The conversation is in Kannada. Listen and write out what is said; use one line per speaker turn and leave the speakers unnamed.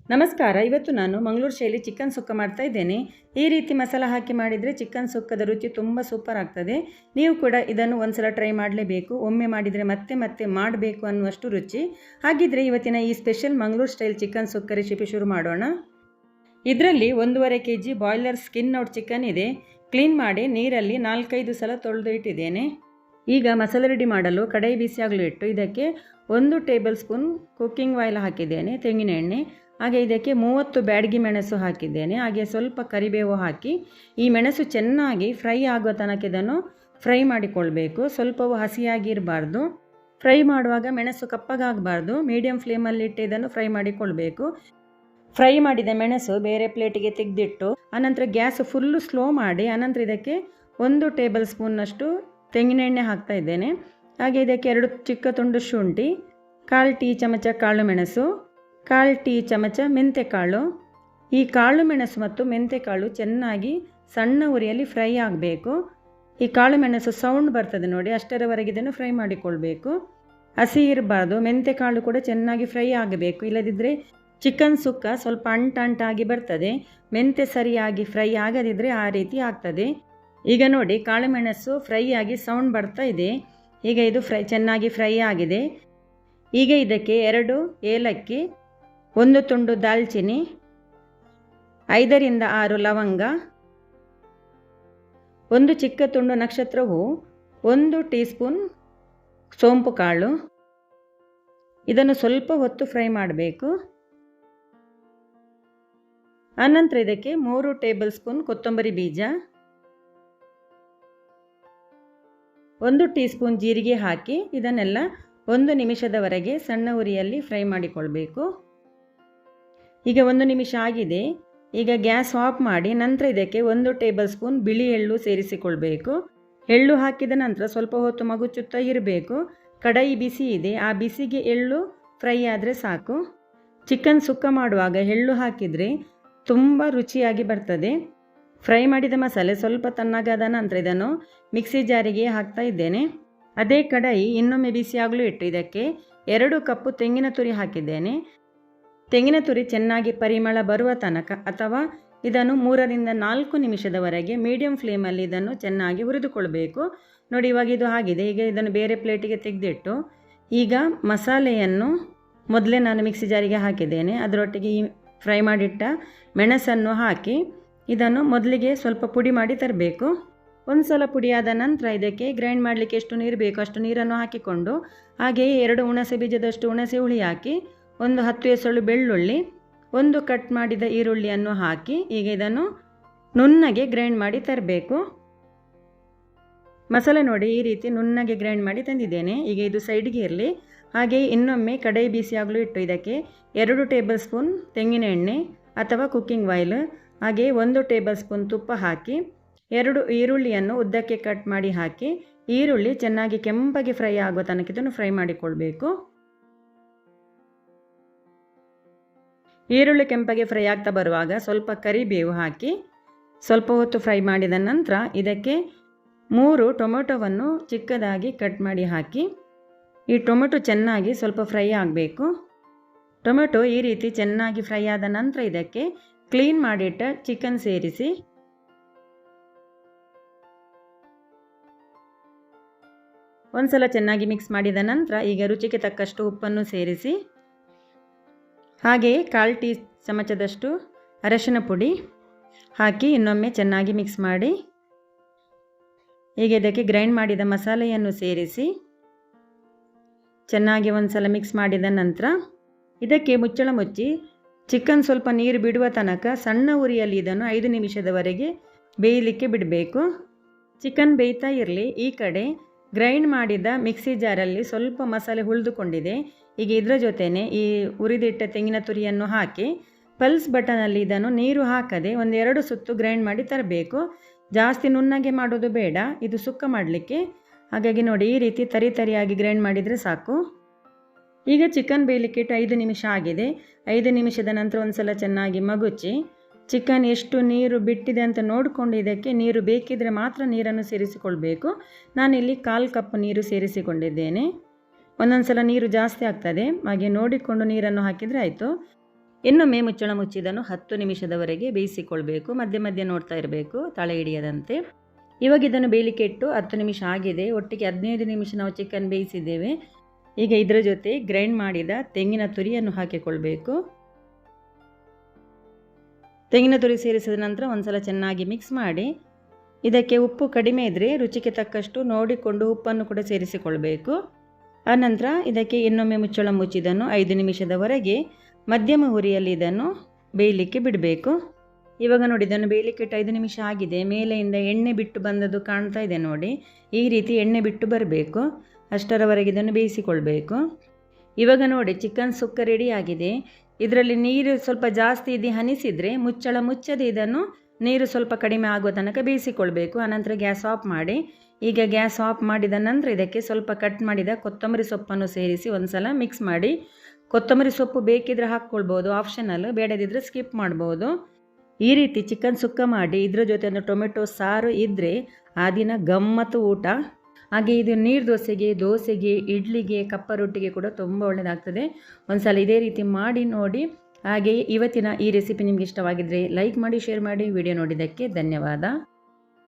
ನಮಸ್ಕಾರ. ಇವತ್ತು ನಾನು ಮಂಗಳೂರು ಶೈಲಿ ಚಿಕನ್ ಸುಕ್ಕ ಮಾಡ್ತಾ ಇದ್ದೇನೆ. ಈ ರೀತಿ ಮಸಾಲ ಹಾಕಿ ಮಾಡಿದರೆ ಚಿಕನ್ ಸುಕ್ಕದ ರುಚಿ ತುಂಬ ಸೂಪರ್ ಆಗ್ತದೆ. ನೀವು ಕೂಡ ಇದನ್ನು ಒಂದ್ಸಲ ಟ್ರೈ ಮಾಡಲೇಬೇಕು. ಒಮ್ಮೆ ಮಾಡಿದರೆ ಮತ್ತೆ ಮತ್ತೆ ಮಾಡಬೇಕು ಅನ್ನುವಷ್ಟು ರುಚಿ. ಹಾಗಿದ್ರೆ ಇವತ್ತಿನ ಈ ಸ್ಪೆಷಲ್ ಮಂಗಳೂರು ಸ್ಟೈಲ್ ಚಿಕನ್ ಸುಕ್ಕ ರೆಸಿಪಿ ಶುರು ಮಾಡೋಣ. ಇದರಲ್ಲಿ 1.5 kg boiler skin out chicken ಇದೆ. ಕ್ಲೀನ್ ಮಾಡಿ ನೀರಲ್ಲಿ 4-5 ಸಲ ತೊಳೆದು ಇಟ್ಟಿದ್ದೇನೆ. ಈಗ ಮಸಾಲೆ ರೆಡಿ ಮಾಡಲು ಕಡಾಯಿ ಬಿಸಿಯಾಗಲು ಇಟ್ಟು ಇದಕ್ಕೆ 1 ಟೇಬಲ್ ಸ್ಪೂನ್ ಕುಕ್ಕಿಂಗ್ ಆಯಿಲ್ ಹಾಕಿದ್ದೇನೆ, ತೆಂಗಿನ ಎಣ್ಣೆ. ಹಾಗೆ ಇದಕ್ಕೆ 30 ಬ್ಯಾಡಗಿ ಮೆಣಸು ಹಾಕಿದ್ದೇನೆ. ಹಾಗೆ ಸ್ವಲ್ಪ ಕರಿಬೇವು ಹಾಕಿ ಈ ಮೆಣಸು ಚೆನ್ನಾಗಿ ಫ್ರೈ ಆಗುವ ತನಕ ಇದನ್ನು ಫ್ರೈ ಮಾಡಿಕೊಳ್ಬೇಕು. ಸ್ವಲ್ಪವೂ ಹಸಿಯಾಗಿರಬಾರ್ದು. ಫ್ರೈ ಮಾಡುವಾಗ ಮೆಣಸು ಕಪ್ಪಗಾಗಬಾರ್ದು. ಮೀಡಿಯಂ ಫ್ಲೇಮಲ್ಲಿ ಇಟ್ಟು ಇದನ್ನು ಫ್ರೈ ಮಾಡಿಕೊಳ್ಬೇಕು. ಫ್ರೈ ಮಾಡಿದ ಮೆಣಸು ಬೇರೆ ಪ್ಲೇಟಿಗೆ ತೆಗೆದಿಟ್ಟು ಅನಂತರ ಗ್ಯಾಸ್ ಫುಲ್ಲು ಸ್ಲೋ ಮಾಡಿ ಅನಂತರ ಇದಕ್ಕೆ 1 ಟೇಬಲ್ ಸ್ಪೂನ್ನಷ್ಟು ತೆಂಗಿನ ಎಣ್ಣೆ ಹಾಕ್ತಾ ಇದ್ದೇನೆ. ಹಾಗೆ ಇದಕ್ಕೆ 2 ಚಿಕ್ಕ ತುಂಡು ಶುಂಠಿ, 1/4 ಟೀ ಚಮಚ ಕಾಳು ಮೆಣಸು, 1/4 ಟೀ ಚಮಚ ಮೆಂತೆಕಾಳು. ಈ ಕಾಳು ಮೆಣಸು ಮತ್ತು ಮೆಂತೆಕಾಳು ಚೆನ್ನಾಗಿ ಸಣ್ಣ ಉರಿಯಲ್ಲಿ ಫ್ರೈ ಆಗಬೇಕು. ಈ ಕಾಳು ಮೆಣಸು ಸೌಂಡ್ ಬರ್ತದೆ ನೋಡಿ, ಅಷ್ಟರವರೆಗೆ ಇದನ್ನು ಫ್ರೈ ಮಾಡಿಕೊಳ್ಬೇಕು. ಹಸಿ ಇರಬಾರ್ದು. ಮೆಂತೆಕಾಳು ಕೂಡ ಚೆನ್ನಾಗಿ ಫ್ರೈ ಆಗಬೇಕು, ಇಲ್ಲದಿದ್ದರೆ ಚಿಕನ್ ಸುಕ್ಕ ಸ್ವಲ್ಪ ಅಂಟಾಗಿ ಬರ್ತದೆ. ಮೆಂತೆ ಸರಿಯಾಗಿ ಫ್ರೈ ಆಗದಿದ್ದರೆ ಆ ರೀತಿ ಆಗ್ತದೆ. ಈಗ ನೋಡಿ, ಕಾಳು ಮೆಣಸು ಫ್ರೈ ಆಗಿ ಸೌಂಡ್ ಬರ್ತಾ ಇದೆ. ಈಗ ಇದು ಚೆನ್ನಾಗಿ ಫ್ರೈ ಆಗಿದೆ. ಈಗ ಇದಕ್ಕೆ 2 ಏಲಕ್ಕಿ, 1 ತುಂಡು ದಾಲ್ಚಿನ್ನಿ, 5ರಿಂದ 6 ಲವಂಗ, 1 ಚಿಕ್ಕ ತುಂಡು ನಕ್ಷತ್ರ ಹೂವು, 1 ಟೀ ಸ್ಪೂನ್ ಸೋಂಪು ಕಾಳು. ಇದನ್ನು ಸ್ವಲ್ಪ ಹೊತ್ತು ಫ್ರೈ ಮಾಡಬೇಕು. ಆನಂತರ ಇದಕ್ಕೆ 3 ಟೇಬಲ್ ಸ್ಪೂನ್ ಕೊತ್ತಂಬರಿ ಬೀಜ, 1 ಟೀ ಸ್ಪೂನ್ ಜೀರಿಗೆ ಹಾಕಿ ಇದನ್ನೆಲ್ಲ 1 ನಿಮಿಷದವರೆಗೆ ಸಣ್ಣ ಉರಿಯಲ್ಲಿ ಫ್ರೈ ಮಾಡಿಕೊಳ್ಬೇಕು. ಈಗ 1 ನಿಮಿಷ ಆಗಿದೆ. ಈಗ ಗ್ಯಾಸ್ ಆಫ್ ಮಾಡಿ ನಂತರ ಇದಕ್ಕೆ 1 ಟೇಬಲ್ ಸ್ಪೂನ್ ಬಿಳಿ ಎಳ್ಳು ಸೇರಿಸಿಕೊಳ್ಬೇಕು. ಎಳ್ಳು ಹಾಕಿದ ನಂತರ ಸ್ವಲ್ಪ ಹೊತ್ತು ಮಗುಚುತ್ತಾ ಇರಬೇಕು. ಕಡಾಯಿ ಬಿಸಿ ಇದೆ, ಆ ಬಿಸಿಗೆ ಎಳ್ಳು ಫ್ರೈ ಆದರೆ ಸಾಕು. ಚಿಕನ್ ಸುಕ್ಕ ಮಾಡುವಾಗ ಎಳ್ಳು ಹಾಕಿದರೆ ತುಂಬ ರುಚಿಯಾಗಿ ಬರ್ತದೆ. ಫ್ರೈ ಮಾಡಿದ ಮಸಾಲೆ ಸ್ವಲ್ಪ ತಣ್ಣಗಾದ ನಂತರ ಇದನ್ನು ಮಿಕ್ಸಿ ಜಾರಿಗೆ ಹಾಕ್ತಾ ಇದ್ದೇನೆ. ಅದೇ ಕಡಾಯಿ ಇನ್ನೊಮ್ಮೆ ಬಿಸಿಯಾಗಲು ಇಟ್ಟು ಇದಕ್ಕೆ 2 ಕಪ್ಪು ತೆಂಗಿನ ತುರಿ ಹಾಕಿದ್ದೇನೆ. ತೆಂಗಿನ ತುರಿ ಚೆನ್ನಾಗಿ ಪರಿಮಳ ಬರುವ ತನಕ ಅಥವಾ ಇದನ್ನು 3ರಿಂದ 4 ನಿಮಿಷದವರೆಗೆ ಮೀಡಿಯಂ ಫ್ಲೇಮಲ್ಲಿ ಇದನ್ನು ಚೆನ್ನಾಗಿ ಹುರಿದುಕೊಳ್ಬೇಕು. ನೋಡಿ, ಇವಾಗ ಇದು ಆಗಿದೆ. ಈಗ ಇದನ್ನು ಬೇರೆ ಪ್ಲೇಟಿಗೆ ತೆಗೆದಿಟ್ಟು ಈಗ ಮಸಾಲೆಯನ್ನು ಮೊದಲೇ ನಾನು ಮಿಕ್ಸಿ ಜಾರಿಗೆ ಹಾಕಿದ್ದೇನೆ. ಅದರೊಟ್ಟಿಗೆ ಈ ಫ್ರೈ ಮಾಡಿಟ್ಟ ಮೆಣಸನ್ನು ಹಾಕಿ ಇದನ್ನು ಮೊದಲಿಗೆ ಸ್ವಲ್ಪ ಪುಡಿ ಮಾಡಿ ತರಬೇಕು. ಒಂದು ಸಲ ಪುಡಿಯಾದ ನಂತರ ಇದಕ್ಕೆ ಗ್ರೈಂಡ್ ಮಾಡಲಿಕ್ಕೆ ಎಷ್ಟು ನೀರು ಬೇಕು ಅಷ್ಟು ನೀರನ್ನು ಹಾಕಿಕೊಂಡು ಹಾಗೆಯೇ 2 ಹುಣಸೆ ಬೀಜದಷ್ಟು ಹುಣಸೆ ಹುಳಿ ಹಾಕಿ 10 ಎಸಳು ಬೆಳ್ಳುಳ್ಳಿ, 1 ಕಟ್ ಮಾಡಿದ ಈರುಳ್ಳಿಯನ್ನು ಹಾಕಿ ಈಗ ಇದನ್ನು ನುಣ್ಣಗೆ ಗ್ರೈಂಡ್ ಮಾಡಿ ತರಬೇಕು. ಮಸಾಲೆ ನೋಡಿ ಈ ರೀತಿ ನುಣ್ಣಗೆ ಗ್ರೈಂಡ್ ಮಾಡಿ ತಂದಿದ್ದೇನೆ. ಈಗ ಇದು ಸೈಡ್ಗೆ ಇರಲಿ. ಹಾಗೆಯೇ ಇನ್ನೊಮ್ಮೆ ಕಡಾಯಿ ಬಿಸಿಯಾಗಲು ಇಟ್ಟು ಇದಕ್ಕೆ 2 ಟೇಬಲ್ ಸ್ಪೂನ್ ತೆಂಗಿನ ಎಣ್ಣೆ ಅಥವಾ ಕುಕ್ಕಿಂಗ್ ಆಯಿಲ್, ಹಾಗೆ 1 ಟೇಬಲ್ ಸ್ಪೂನ್ ತುಪ್ಪ ಹಾಕಿ 2 ಈರುಳ್ಳಿಯನ್ನು ಉದ್ದಕ್ಕೆ ಕಟ್ ಮಾಡಿ ಹಾಕಿ ಈರುಳ್ಳಿ ಚೆನ್ನಾಗಿ ಕೆಂಪಗೆ ಫ್ರೈ ಆಗುವ ತನಕ ಇದನ್ನು ಫ್ರೈ ಮಾಡಿಕೊಳ್ಬೇಕು. ಈರುಳ್ಳಿ ಕೆಂಪಗೆ ಫ್ರೈ ಆಗ್ತಾ ಬರುವಾಗ ಸ್ವಲ್ಪ ಕರಿಬೇವು ಹಾಕಿ ಸ್ವಲ್ಪ ಹೊತ್ತು ಫ್ರೈ ಮಾಡಿದ ನಂತರ ಇದಕ್ಕೆ 3 ಟೊಮೆಟೊವನ್ನು ಚಿಕ್ಕದಾಗಿ ಕಟ್ ಮಾಡಿ ಹಾಕಿ ಈ ಟೊಮೆಟೊ ಚೆನ್ನಾಗಿ ಸ್ವಲ್ಪ ಫ್ರೈ ಆಗಬೇಕು. ಟೊಮೆಟೊ ಈ ರೀತಿ ಚೆನ್ನಾಗಿ ಫ್ರೈ ಆದ ನಂತರ ಇದಕ್ಕೆ ಕ್ಲೀನ್ ಮಾಡಿಟ್ಟ ಚಿಕನ್ ಸೇರಿಸಿ ಒಂದ್ಸಲ ಚೆನ್ನಾಗಿ ಮಿಕ್ಸ್ ಮಾಡಿದ ನಂತರ ಈಗ ರುಚಿಗೆ ತಕ್ಕಷ್ಟು ಉಪ್ಪನ್ನು ಸೇರಿಸಿ ಹಾಗೆಯೇ 1/4 ಟೀ ಚಮಚದಷ್ಟು ಅರಶಿನ ಪುಡಿ ಹಾಕಿ ಇನ್ನೊಮ್ಮೆ ಚೆನ್ನಾಗಿ ಮಿಕ್ಸ್ ಮಾಡಿ ಈಗ ಇದಕ್ಕೆ ಗ್ರೈಂಡ್ ಮಾಡಿದ ಮಸಾಲೆಯನ್ನು ಸೇರಿಸಿ ಚೆನ್ನಾಗಿ ಒಂದ್ಸಲ ಮಿಕ್ಸ್ ಮಾಡಿದ ನಂತರ ಇದಕ್ಕೆ ಮುಚ್ಚಳ ಮುಚ್ಚಿ ಚಿಕನ್ ಸ್ವಲ್ಪ ನೀರು ಬಿಡುವ ತನಕ ಸಣ್ಣ ಉರಿಯಲ್ಲಿ ಇದನ್ನು 5 ನಿಮಿಷದವರೆಗೆ ಬೇಯಲಿಕ್ಕೆ ಬಿಡಬೇಕು. ಚಿಕನ್ ಬೇಯ್ತಾ ಇರಲಿ. ಈ ಕಡೆ ಗ್ರೈಂಡ್ ಮಾಡಿದ ಮಿಕ್ಸಿ ಜಾರಲ್ಲಿ ಸ್ವಲ್ಪ ಮಸಾಲೆ ಉಳಿದುಕೊಂಡಿದೆ. ಈಗ ಇದರ ಜೊತೆನೇ ಈ ಹುರಿದಿಟ್ಟ ತೆಂಗಿನ ತುರಿಯನ್ನು ಹಾಕಿ ಪಲ್ಸ್ ಬಟನಲ್ಲಿ ಇದನ್ನು ನೀರು ಹಾಕದೆ 1-2 ಸುತ್ತು ಗ್ರೈಂಡ್ ಮಾಡಿ ತರಬೇಕು. ಜಾಸ್ತಿ ನುಣ್ಣಗೆ ಮಾಡೋದು ಬೇಡ, ಇದು ಸುಕ್ಕ ಮಾಡಲಿಕ್ಕೆ. ಹಾಗಾಗಿ ನೋಡಿ ಈ ರೀತಿ ತರಿಯಾಗಿ ಗ್ರೈಂಡ್ ಮಾಡಿದರೆ ಸಾಕು. ಈಗ ಚಿಕನ್ ಬೇಯಲಿಕ್ಕೆ ಇಟ್ಟು 5 ನಿಮಿಷ ಆಗಿದೆ. 5 ನಿಮಿಷದ ನಂತರ ಒಂದ್ಸಲ ಚೆನ್ನಾಗಿ ಮಗುಚಿ ಚಿಕನ್ ಎಷ್ಟು ನೀರು ಬಿಟ್ಟಿದೆ ಅಂತ ನೋಡಿಕೊಂಡು ಇದಕ್ಕೆ ನೀರು ಬೇಕಿದ್ರೆ ಮಾತ್ರ ನೀರನ್ನು ಸೇರಿಸಿಕೊಳ್ಬೇಕು. ನಾನಿಲ್ಲಿ 1/4 ಕಪ್ ನೀರು ಸೇರಿಸಿಕೊಂಡಿದ್ದೇನೆ. ಒಂದೊಂದು ಸಲ ನೀರು ಜಾಸ್ತಿ ಆಗ್ತದೆ, ಹಾಗೆ ನೋಡಿಕೊಂಡು ನೀರನ್ನು ಹಾಕಿದರೆ ಆಯಿತು. ಇನ್ನೊಮ್ಮೆ ಮುಚ್ಚಳ ಮುಚ್ಚಿ ಇದನ್ನು 10 ನಿಮಿಷದವರೆಗೆ ಬೇಯಿಸಿಕೊಳ್ಬೇಕು. ಮಧ್ಯೆ ಮಧ್ಯೆ ನೋಡ್ತಾ ಇರಬೇಕು ತಳ ಹಿಡಿಯದಂತೆ. ಇವಾಗ ಇದನ್ನು ಬೇಯಲಿಕ್ಕೆ ಇಟ್ಟು 10 ನಿಮಿಷ ಆಗಿದೆ. ಒಟ್ಟಿಗೆ 15 ನಿಮಿಷ ನಾವು ಚಿಕನ್ ಬೇಯಿಸಿದ್ದೇವೆ. ಈಗ ಇದರ ಜೊತೆ ಗ್ರೈಂಡ್ ಮಾಡಿದ ತೆಂಗಿನ ತುರಿಯನ್ನು ಹಾಕಿಕೊಳ್ಬೇಕು. ತೆಂಗಿನ ತುರಿ ಸೇರಿಸಿದ ನಂತರ ಒಂದ್ಸಲ ಚೆನ್ನಾಗಿ ಮಿಕ್ಸ್ ಮಾಡಿ ಇದಕ್ಕೆ ಉಪ್ಪು ಕಡಿಮೆ ಇದ್ದರೆ ರುಚಿಗೆ ತಕ್ಕಷ್ಟು ನೋಡಿಕೊಂಡು ಉಪ್ಪನ್ನು ಕೂಡ ಸೇರಿಸಿಕೊಳ್ಬೇಕು. ಆನಂತರ ಇದಕ್ಕೆ ಇನ್ನೊಮ್ಮೆ ಮುಚ್ಚಳ ಮುಚ್ಚಿದನ್ನು 5 ನಿಮಿಷದವರೆಗೆ ಮಧ್ಯಮ ಉರಿಯಲ್ಲಿ ಇದನ್ನು ಬೇಯಲಿಕ್ಕೆ ಬಿಡಬೇಕು. ಇವಾಗ ನೋಡಿ ಇದನ್ನು ಬೇಯಲಿಕ್ಕೆ ಇಟ್ಟು 5 ನಿಮಿಷ ಆಗಿದೆ. ಮೇಲೆಯಿಂದ ಎಣ್ಣೆ ಬಿಟ್ಟು ಬಂದದ್ದು ಕಾಣ್ತಾ ಇದೆ ನೋಡಿ. ಈ ರೀತಿ ಎಣ್ಣೆ ಬಿಟ್ಟು ಬರಬೇಕು. ಅಷ್ಟರವರೆಗೆ ಇದನ್ನು ಬೇಯಿಸಿಕೊಳ್ಬೇಕು. ಇವಾಗ ನೋಡಿ ಚಿಕನ್ ಸುಕ್ಕ ರೆಡಿ ಆಗಿದೆ. ಇದರಲ್ಲಿ ನೀರು ಸ್ವಲ್ಪ ಜಾಸ್ತಿ ಇದೆ ಹನಿಸಿದರೆ ಮುಚ್ಚಳ ಮುಚ್ಚದೆ ಇದನ್ನು ನೀರು ಸ್ವಲ್ಪ ಕಡಿಮೆ ಆಗುವ ತನಕ ಬೇಯಿಸಿಕೊಳ್ಬೇಕು. ಆನಂತರ ಗ್ಯಾಸ್ ಆಫ್ ಮಾಡಿ. ಈಗ ಗ್ಯಾಸ್ ಆಫ್ ಮಾಡಿದ ನಂತರ ಇದಕ್ಕೆ ಸ್ವಲ್ಪ ಕಟ್ ಮಾಡಿದ ಕೊತ್ತಂಬರಿ ಸೊಪ್ಪನ್ನು ಸೇರಿಸಿ ಒಂದ್ಸಲ ಮಿಕ್ಸ್ ಮಾಡಿ. ಕೊತ್ತಂಬರಿ ಸೊಪ್ಪು ಬೇಕಿದ್ರೆ ಹಾಕ್ಕೊಳ್ಬೋದು, ಆಪ್ಷನಲ್. ಬೇಡದಿದ್ದರೆ ಸ್ಕಿಪ್ ಮಾಡ್ಬೋದು. ಈ ರೀತಿ ಚಿಕನ್ ಸುಕ್ಕ ಮಾಡಿ ಇದರ ಜೊತೆ ಒಂದು ಟೊಮೆಟೊ ಸಾರು ಇದ್ದರೆ ಆ ದಿನ ಗಮ್ಮತ್ತು ಊಟ. ಹಾಗೆ ಇದು ನೀರು ದೋಸೆಗೆ, ಇಡ್ಲಿಗೆ, ಕಪ್ಪ ರೊಟ್ಟಿಗೆ ಕೂಡ ತುಂಬ ಒಳ್ಳೆಯದಾಗ್ತದೆ. ಒಂದ್ಸಲ ಇದೇ ರೀತಿ ಮಾಡಿ ನೋಡಿ. ಹಾಗೆ ಇವತ್ತಿನ ಈ ರೆಸಿಪಿ ನಿಮಗೆ ಇಷ್ಟವಾಗಿದ್ದರೆ ಲೈಕ್ ಮಾಡಿ, ಶೇರ್ ಮಾಡಿ. ವಿಡಿಯೋ ನೋಡಿದ್ದಕ್ಕೆ ಧನ್ಯವಾದ.